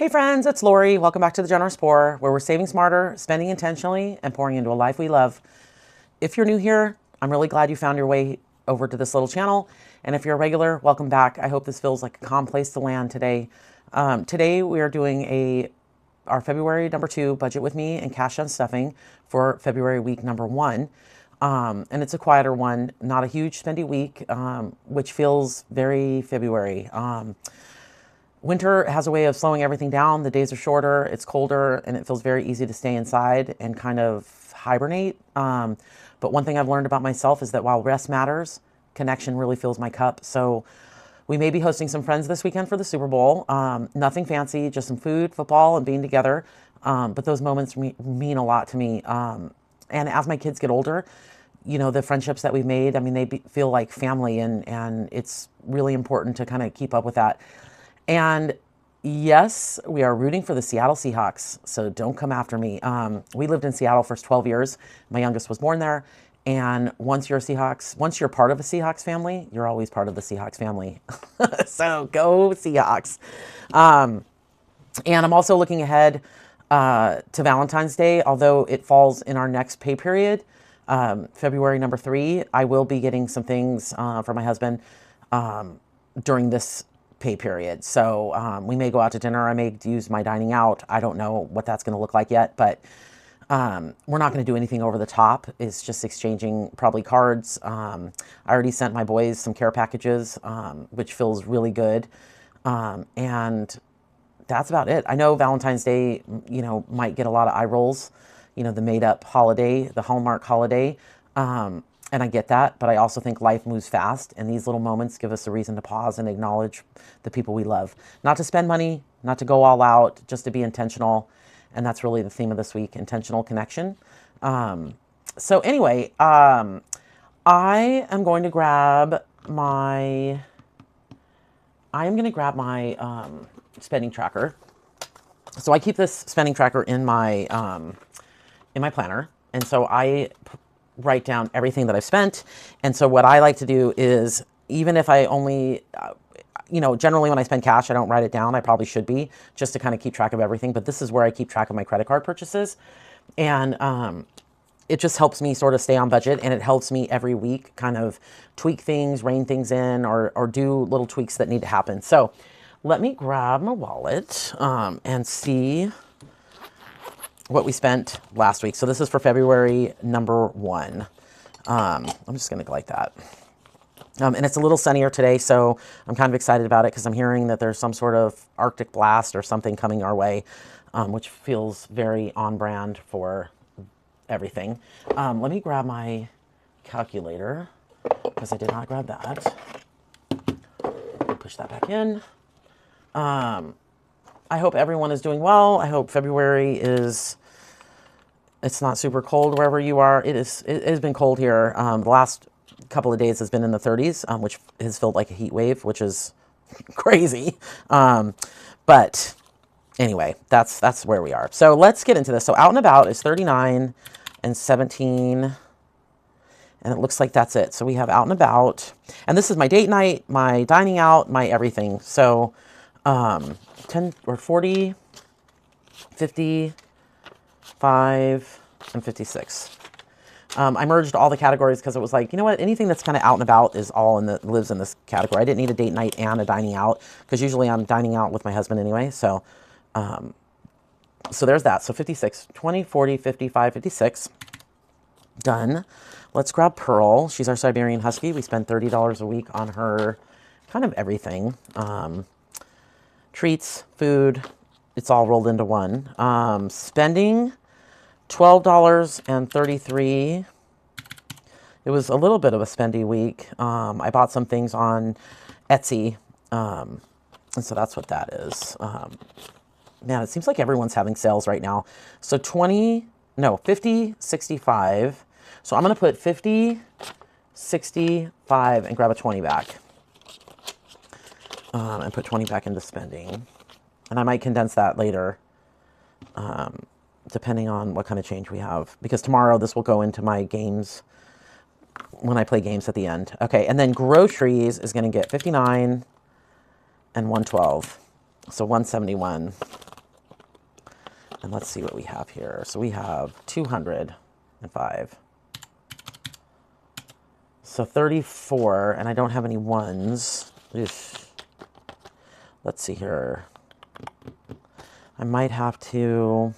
Hey friends, it's Lori. Welcome back to the Generous Pour, where we're saving smarter, spending intentionally, and pouring into a life we love. If you're new here, I'm really glad you found your way over to this little channel. And if you're a regular, welcome back. I hope this feels like a calm place to land today. Today we are doing our February #2 budget with me and cash unstuffing for February week #1. And it's a quieter one, not a huge spendy week, which feels very February. Winter has a way of slowing everything down. The days are shorter, it's colder, and it feels very easy to stay inside and kind of hibernate. But one thing I've learned about myself is that while rest matters, connection really fills my cup. So we may be hosting some friends this weekend for the Super Bowl. Nothing fancy, just some food, football, and being together. But those moments mean a lot to me. And as my kids get older, you know, the friendships that we've made, I mean, they feel like family, and it's really important to kind of keep up with that. And yes, we are rooting for the Seattle Seahawks, so don't come after me. We lived in Seattle for 12 years. My youngest was born there. And once you're part of a Seahawks family, you're always part of the Seahawks family. So go Seahawks. And I'm also looking ahead to Valentine's Day, although it falls in our next pay period, February #3. I will be getting some things for my husband during this pay period. So we may go out to dinner. I may use my dining out. I don't know what that's going to look like yet, but we're not going to do anything over the top. It's just exchanging probably cards. I already sent my boys some care packages, which feels really good. And that's about it. I know Valentine's Day, you know, might get a lot of eye rolls, you know, the made up holiday, the Hallmark holiday. And I get that, but I also think life moves fast, and these little moments give us a reason to pause and acknowledge the people we love. Not to spend money, not to go all out, just to be intentional. And that's really the theme of this week, intentional connection. So anyway, I am going to grab my spending tracker. So I keep this spending tracker in my planner, and so I write down everything that I've spent. And so what I like to do is, even if I only, you know, generally when I spend cash, I don't write it down. I probably should be, just to kind of keep track of everything. But this is where I keep track of my credit card purchases. And it just helps me sort of stay on budget, and it helps me every week kind of tweak things, rein things in, or do little tweaks that need to happen. So let me grab my wallet and see what we spent last week. So this is for February #1. I'm just going to go like that. And it's a little sunnier today, so I'm kind of excited about it because I'm hearing that there's some sort of Arctic blast or something coming our way, which feels very on brand for everything. Let me grab my calculator because I did not grab that. Push that back in. I hope everyone is doing well. I hope February it's not super cold wherever you are. It has been cold here. The last couple of days has been in the 30s, which has felt like a heat wave, which is crazy. But anyway, that's where we are. So let's get into this. So out and about is 39 and 17. And it looks like that's it. So we have out and about. And this is my date night, my dining out, my everything. So 10 or 40, 50, 5, and 56. I merged all the categories because it was like, you know what, anything that's kind of out and about is all lives in this category. I didn't need a date night and a dining out because usually I'm dining out with my husband anyway. So, so there's that. So 56, 20, 40, 55, 56. Done. Let's grab Pearl. She's our Siberian Husky. We spend $30 a week on her, kind of everything. Treats, food, it's all rolled into one. Spending $12.33. It was a little bit of a spendy week. I bought some things on Etsy, and so that's what that is. Man, it seems like everyone's having sales right now. So 50, 65. So I'm going to put 50, 65, and grab a 20 back. And put 20 back into spending. And I might condense that later, depending on what kind of change we have. Because tomorrow this will go into my games when I play games at the end. Okay, and then groceries is going to get 59 and 112. So 171. And let's see what we have here. So we have 205. So 34, and I don't have any ones. Oof. Let's see here. I might have to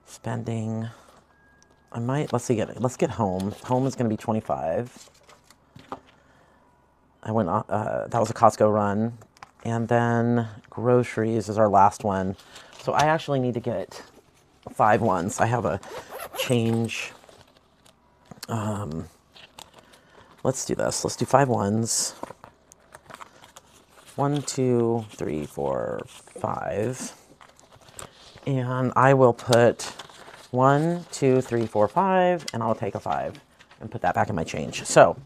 spending. I might, let's get home. Home is going to be 25. I went, that was a Costco run. And then groceries is our last one. So I actually need to get 5 ones. I have a change. Let's do this. Let's do 5 ones. 1, 2, 3, 4, 5. And I will put 1, 2, 3, 4, 5, and I'll take a 5 and put that back in my change. So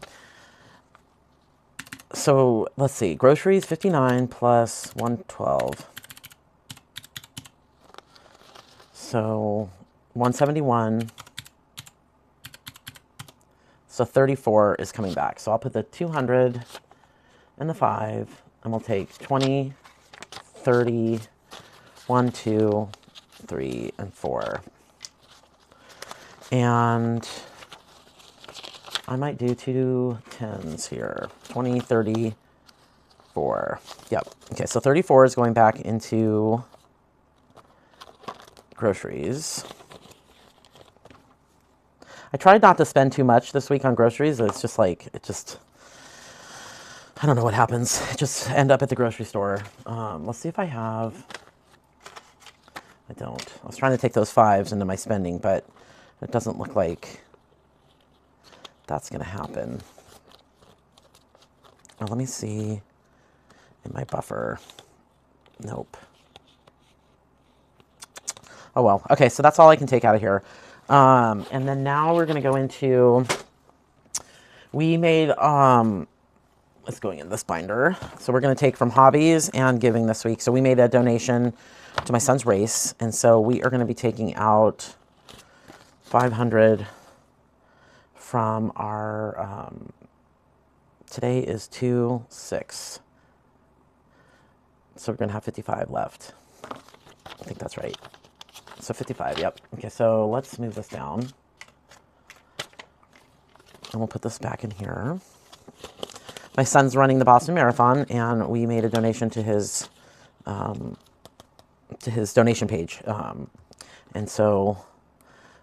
let's see, groceries 59 plus 112. So 171. So 34 is coming back. So I'll put the 200 and the 5, and we'll take 20, 30, 1, 2, 3, and 4. And I might do 2 10s here. 20, 30, 4. Yep. Okay, so 34 is going back into groceries. I tried not to spend too much this week on groceries. It's just like, I don't know what happens. I just end up at the grocery store. Let's see if I have, I don't. I was trying to take those 5s into my spending, but it doesn't look like that's going to happen. Now, let me see in my buffer. Nope. Oh, well. Okay, so that's all I can take out of here. And then now we're going to go into, we made, it's going in this binder. So we're going to take from hobbies and giving this week. So we made a donation to my son's race. And so we are going to be taking out 500 from our, today is 2/6. So we're going to have 55 left. I think that's right. So 55, yep. Okay, so let's move this down. And we'll put this back in here. My son's running the Boston Marathon, and we made a donation to his donation page. And so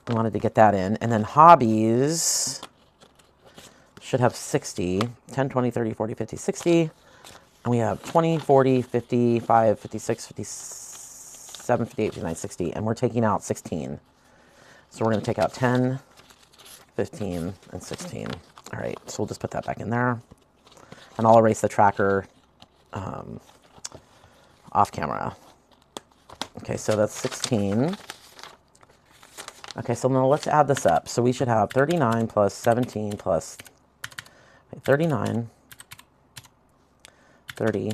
we wanted to get that in. And then hobbies should have 60, 10, 20, 30, 40, 50, 60. And we have 20, 40, 55, 56, 57, 58, 59, 60. And we're taking out 16. So we're going to take out 10, 15, and 16. All right, so we'll just put that back in there. And I'll erase the tracker off camera. Okay, so that's 16. Okay, so now let's add this up. So we should have 39 plus 17 plus 39, 30,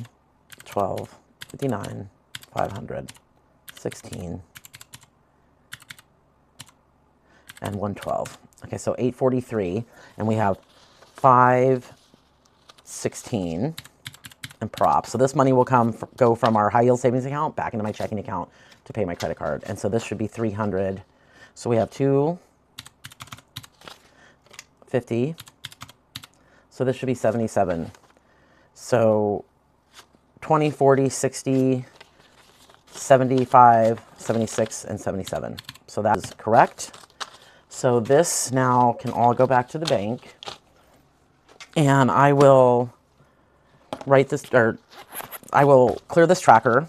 12, 59, 500, 16, and 112. Okay, so 843, and we have 516 and prop. So this money will go from our high yield savings account back into my checking account to pay my credit card. And so this should be 300. So we have 250. So this should be 77. So 20, 40, 60, 75, 76, and 77. So that is correct. So this now can all go back to the bank. And I will write this, or I will clear this tracker.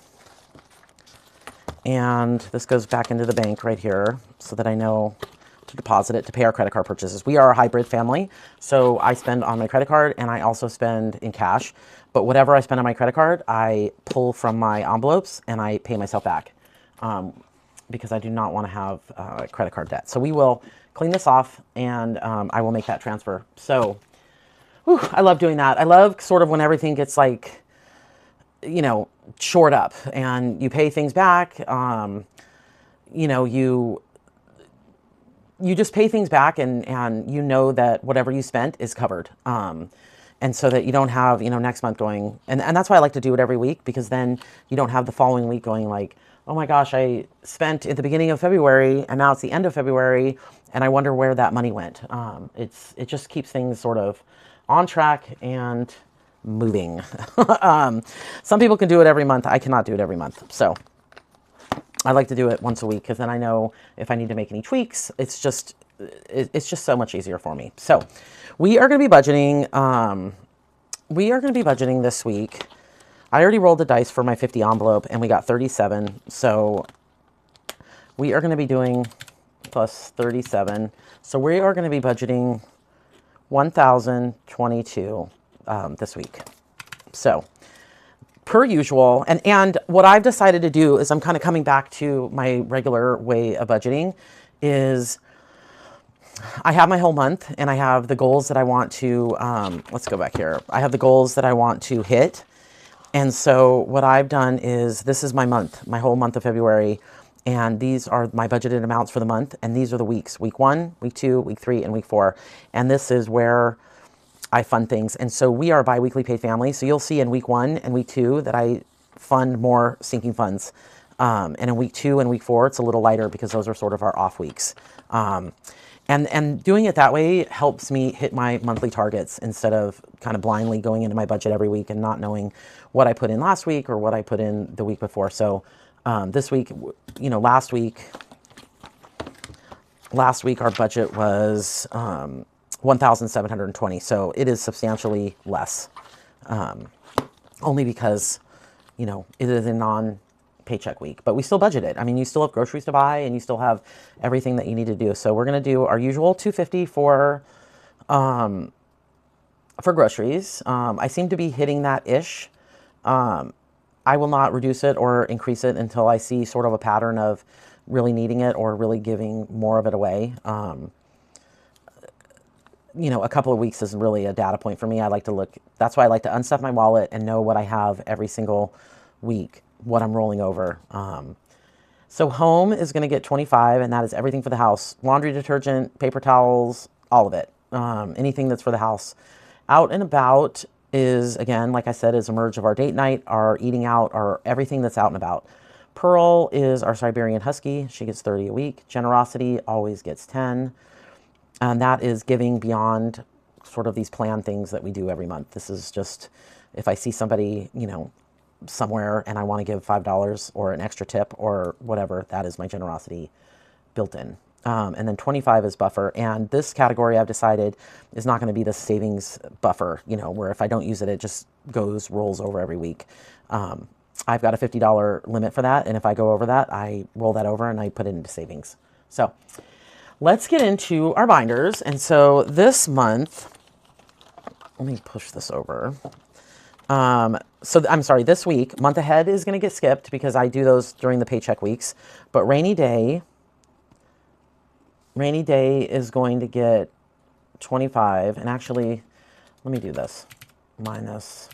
And this goes back into the bank right here so that I know to deposit it to pay our credit card purchases. We are a hybrid family, so I spend on my credit card and I also spend in cash. But whatever I spend on my credit card, I pull from my envelopes and I pay myself back because I do not want to have credit card debt. So we will clean this off and I will make that transfer. So whew, I love doing that. I love sort of when everything gets like, you know, shored up and you pay things back. You know, you just pay things back and you know that whatever you spent is covered. And so that you don't have, you know, next month going, and that's why I like to do it every week, because then you don't have the following week going like, oh my gosh, I spent at the beginning of February and now it's the end of February and I wonder where that money went. It just keeps things sort of on track and moving. Some people can do it every month. I cannot do it every month. So I like to do it once a week because then I know if I need to make any tweaks. It's just so much easier for me. So we are going to be budgeting. This week. I already rolled the dice for my 50 envelope and we got 37. So we are going to be doing plus 37. So we are going to be budgeting 1,022 this week. So per usual, and what I've decided to do is I'm kind of coming back to my regular way of budgeting is I have my whole month and I have the goals that I want to, let's go back here. I have the goals that I want to hit. And so what I've done is this is my month, my whole month of February. And these are my budgeted amounts for the month. And these are the weeks, week 1, week 2, week 3, and week 4. And this is where I fund things. And so we are a bi-weekly paid family. So you'll see in week 1 and week 2 that I fund more sinking funds. And in week 2 and week 4, it's a little lighter because those are sort of our off weeks. And doing it that way helps me hit my monthly targets instead of kind of blindly going into my budget every week and not knowing what I put in last week or what I put in the week before. So this week, you know, last week our budget was 1,720. So it is substantially less, only because, you know, it is a non-paycheck week, but we still budget it. I mean, you still have groceries to buy and you still have everything that you need to do. So we're going to do our usual 250 for groceries. I seem to be hitting that ish. I will not reduce it or increase it until I see sort of a pattern of really needing it or really giving more of it away. You know, a couple of weeks is really a data point for me. I like to look, that's why I like to unstuff my wallet and know what I have every single week, what I'm rolling over. So home is going to get 25, and that is everything for the house. Laundry detergent, paper towels, all of it. Anything that's for the house. Out and about is, again, like I said, is a merge of our date night, our eating out, our everything that's out and about. Pearl is our Siberian Husky. She gets 30 a week. Generosity always gets 10. And that is giving beyond sort of these planned things that we do every month. This is just, if I see somebody, you know, somewhere and I want to give $5 or an extra tip or whatever, that is my generosity built in. And then 25 is buffer. And this category I've decided is not going to be the savings buffer, you know, where if I don't use it, it just rolls over every week. I've got a $50 limit for that. And if I go over that, I roll that over and I put it into savings. So let's get into our binders. And so this month, let me push this over. So I'm sorry, this week, month ahead is going to get skipped because I do those during the paycheck weeks. But rainy day is going to get 25. And actually, let me do this. Minus,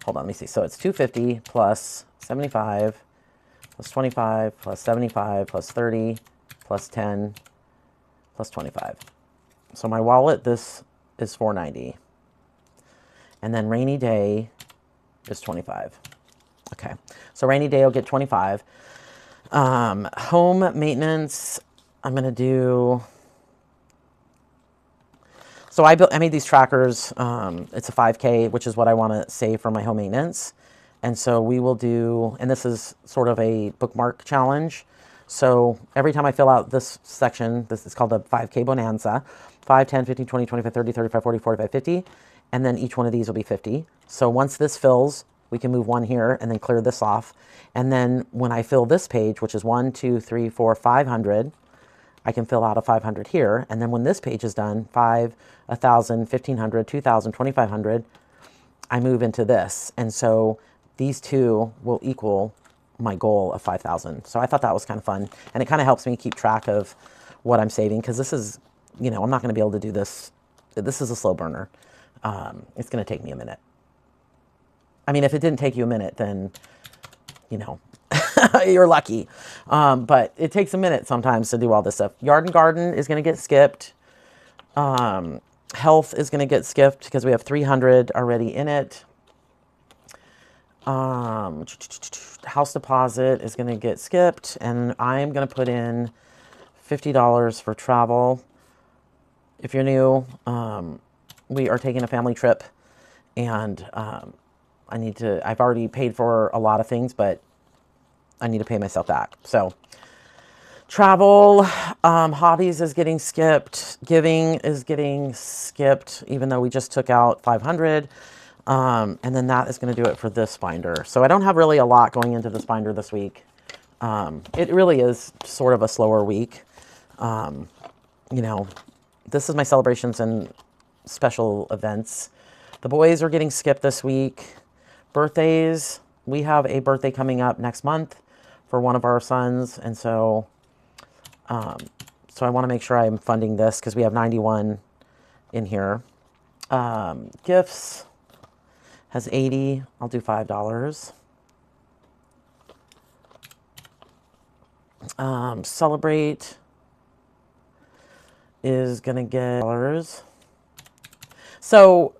hold on, let me see. So it's 250 plus 75 plus 25 plus 75 plus 30 plus 10 plus 25. So my wallet, this is 490. And then rainy day is 25. Okay, so rainy day will get 25. Home maintenance, I'm going to do... So I made these trackers. It's a 5K, which is what I want to save for my home maintenance. And so we will do, and this is sort of a bookmark challenge. So every time I fill out this section, this is called a 5K bonanza, 5, 10, 15, 20, 25, 30, 35, 40, 45, 50. And then each one of these will be 50. So once this fills, we can move one here and then clear this off. And then when I fill this page, which is 1, 2, 3, 4, 500, I can fill out a 500 here. And then when this page is done, 5, 1,000, 1,500, 2,000, 2,500, I move into this. And so these two will equal my goal of 5,000. So I thought that was kind of fun. And it kind of helps me keep track of what I'm saving, because this is, you know, I'm not going to be able to do this. This is a slow burner. It's going to take me a minute. I mean, if it didn't take you a minute, then, you know, you're lucky. But it takes a minute sometimes to do all this stuff. Yard and garden is going to get skipped. Health is going to get skipped because we have 300 already in it. House deposit is going to get skipped, and I'm going to put in $50 for travel. If you're new, we are taking a family trip, and I've already paid for a lot of things, but I need to pay myself back. So travel, hobbies is getting skipped. Giving is getting skipped, even though we just took out 500. And then that is going to do it for this binder. So I don't have really a lot going into this binder this week. It really is sort of a slower week. You know, this is my celebrations and special events. The boys are getting skipped this week. Birthdays, we have a birthday coming up next month for one of our sons. And so, so I want to make sure I'm funding this because we have 91 in here. Gifts has 80. I'll do $5. Celebrate is going to get $. So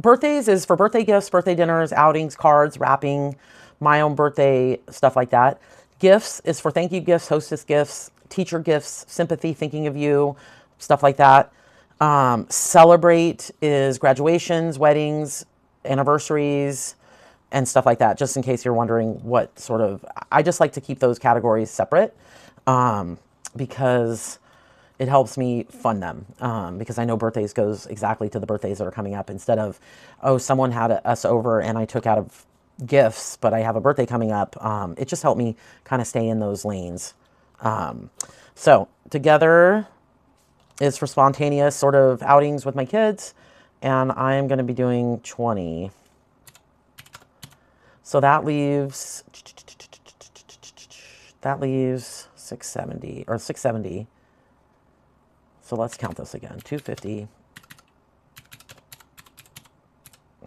birthdays is for birthday gifts, birthday dinners, outings, cards, wrapping, my own birthday, stuff like that. Gifts is for thank you gifts, hostess gifts, teacher gifts, sympathy, thinking of you, stuff like that. Celebrate is graduations, weddings, anniversaries, and stuff like that, just in case you're wondering what sort of, I just like to keep those categories separate because it helps me fund them because I know birthdays goes exactly to the birthdays that are coming up instead of, oh, someone had us over and I took out of gifts, but I have a birthday coming up. It just helped me kind of stay in those lanes. So together is for spontaneous sort of outings with my kids, and I am going to be doing 20. So that leaves 670 or 670. So let's count this again. 250.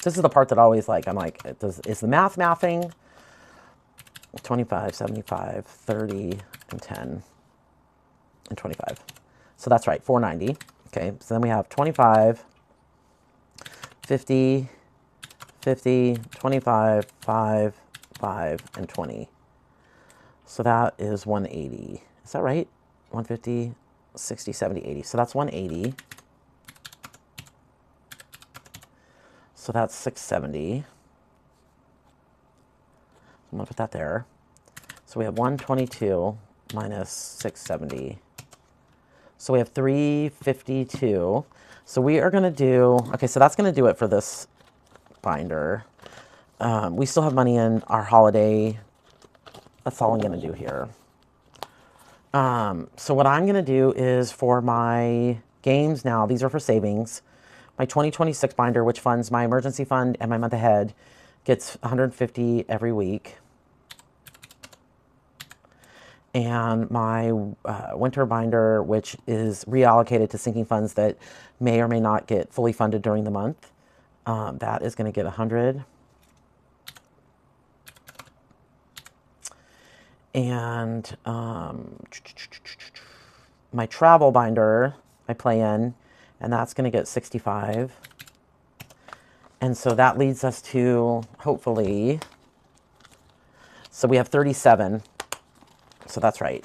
This is the part that I always like. I'm like, is the math mathing? 25, 75, 30, and 10, and 25. So that's right, 490. Okay, so then we have 25, 50, 50, 25, 5, 5, and 20. So that is 180. Is that right? 150, 60, 70, 80. So that's 180. So that's 670. I'm going to put that there. So we have 122 minus 670. So we have 352. So we are going to do, okay, so that's going to do it for this binder. We still have money in our holiday. That's all I'm going to do here. So what I'm going to do is for my games now, these are for savings. My 2026 binder, which funds my emergency fund and my month ahead, gets 150 every week. And my winter binder, which is reallocated to sinking funds that may or may not get fully funded during the month, that is going to get 100. And my travel binder, I play in, and that's going to get 65. And so that leads us to, hopefully, so we have 37. So that's right.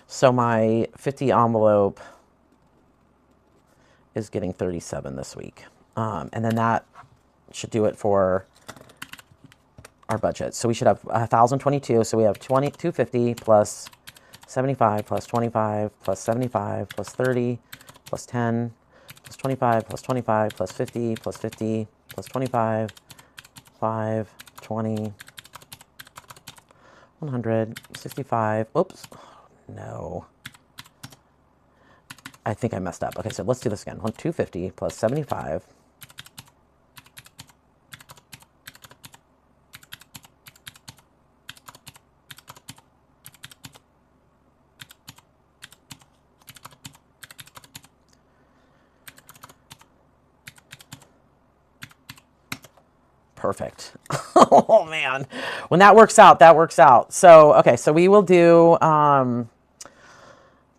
So my 50 envelope is getting 37 this week. And then that should do it for our budget. So we should have 1,022. So we have 250 plus 75 plus 25 plus 75 plus 30 plus 10 plus 25 plus 25 plus 50 plus 50 plus 25, 5, 20, 165. Oops. No. I think I messed up. Okay, so let's do this again. 250 plus 75. Perfect. Oh man, when that works out, that works out. So, okay, so we will do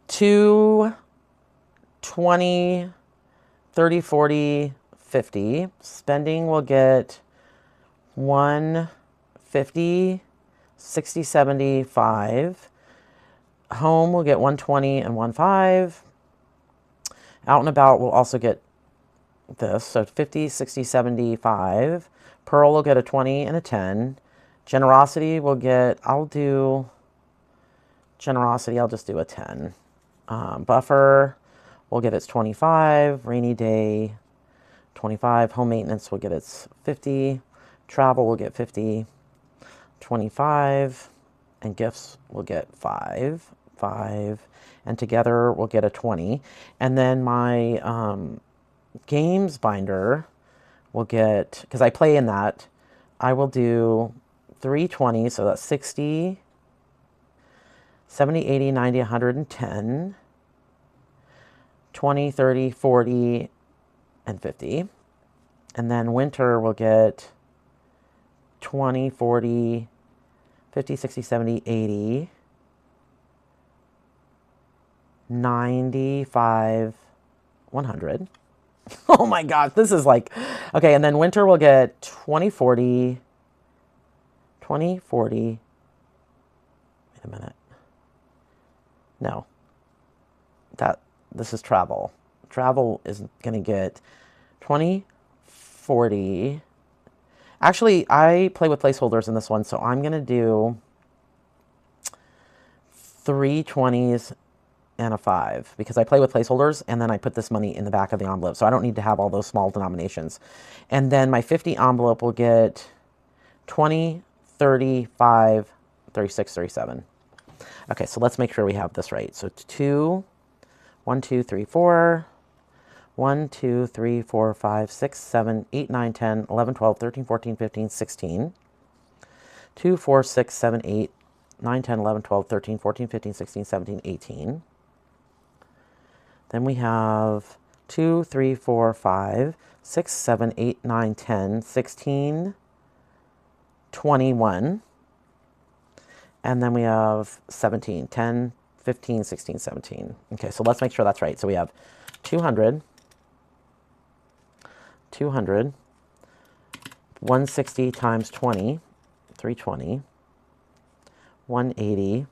2, 20, 30, 40, 50. Spending will get 150, 60, 75. Home will get 120 and 1.5. Out and about will also get this. So 50, 60, 75. Pearl will get a 20 and a 10. Generosity will get, I'll just do a 10. Buffer will get its 25. Rainy day, 25. Home maintenance will get its 50. Travel will get 50. 25. And gifts will get 5. And together we'll get a 20. And then my games binder will get, because I play in that, I will do 320, so that's 60, 70, 80, 90, 110, 20, 30, 40, and 50. And then winter will get 20, 40, 50, 60, 70, 80, 95, 100. Oh my God, this is like, okay, and then winter will get 20, 40, 20, 40, wait a minute. No, this is travel. Travel is going to get 20, 40. Actually, I play with placeholders in this one, so I'm going to do 3 20s and a 5 because I play with placeholders and then I put this money in the back of the envelope. So I don't need to have all those small denominations. And then my 50 envelope will get 20, 35, 36, 37. Okay, so let's make sure we have this right. So 2, 1, 2, 3, 4, 1, 2, 3, 4, 5, 6, 7, 8, 9, 10, 11, 12, 13, 14, 15, 16. 2, 4, 6, 7, 8, 9, 10, 11, 12, 13, 14, 15, 16, 17, 18. Then we have 2, 3, 4, 5, 6, 7, 8, 9, 10, 16, 21. And then we have 17, 10, 15, 16, 17. Okay, so let's make sure that's right. So we have 200, 200, 160 times 20, 320, 180,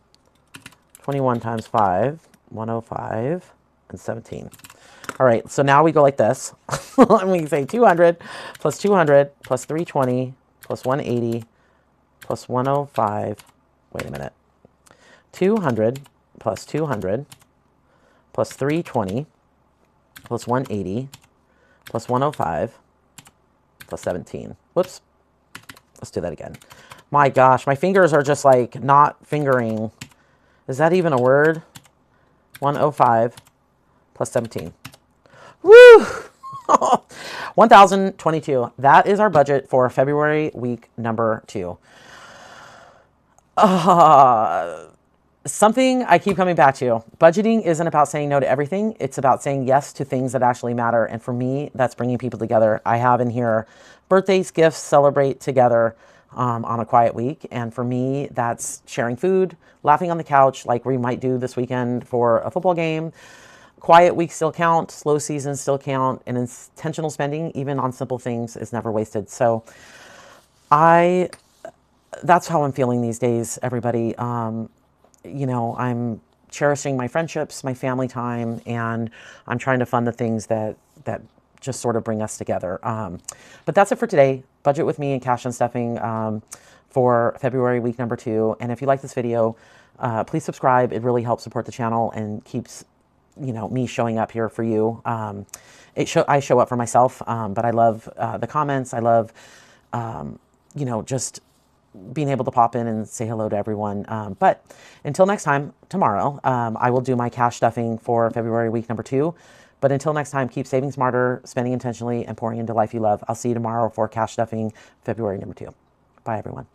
21 times 5, 105, and 17. All right, so now we go like this. Let me say 200 plus 200 plus 320 plus 180 plus 105. Wait a minute. 200 plus 200 plus 320 plus 180 plus 105 plus 17. Whoops. Let's do that again. My gosh, my fingers are just like not fingering. Is that even a word? 105 plus 17. Woo! 1,022. That is our budget for February week number 2. Something I keep coming back to. Budgeting isn't about saying no to everything. It's about saying yes to things that actually matter. And for me, that's bringing people together. I have in here birthdays, gifts, celebrate together on a quiet week. And for me, that's sharing food, laughing on the couch like we might do this weekend for a football game. Quiet weeks still count. Slow seasons still count. And intentional spending, even on simple things, is never wasted. So that's how I'm feeling these days, everybody. You know, I'm cherishing my friendships, my family time, and I'm trying to fund the things that just sort of bring us together. But that's it for today. Budget with me and Cash and Stuffing for February week number 2. And if you like this video, please subscribe. It really helps support the channel and keeps, you know, me showing up here for you. I show up for myself, but I love the comments. I love, you know, just being able to pop in and say hello to everyone. But until next time, tomorrow, I will do my cash stuffing for February week number 2. But until next time, keep saving smarter, spending intentionally, and pouring into life you love. I'll see you tomorrow for cash stuffing February number 2. Bye, everyone.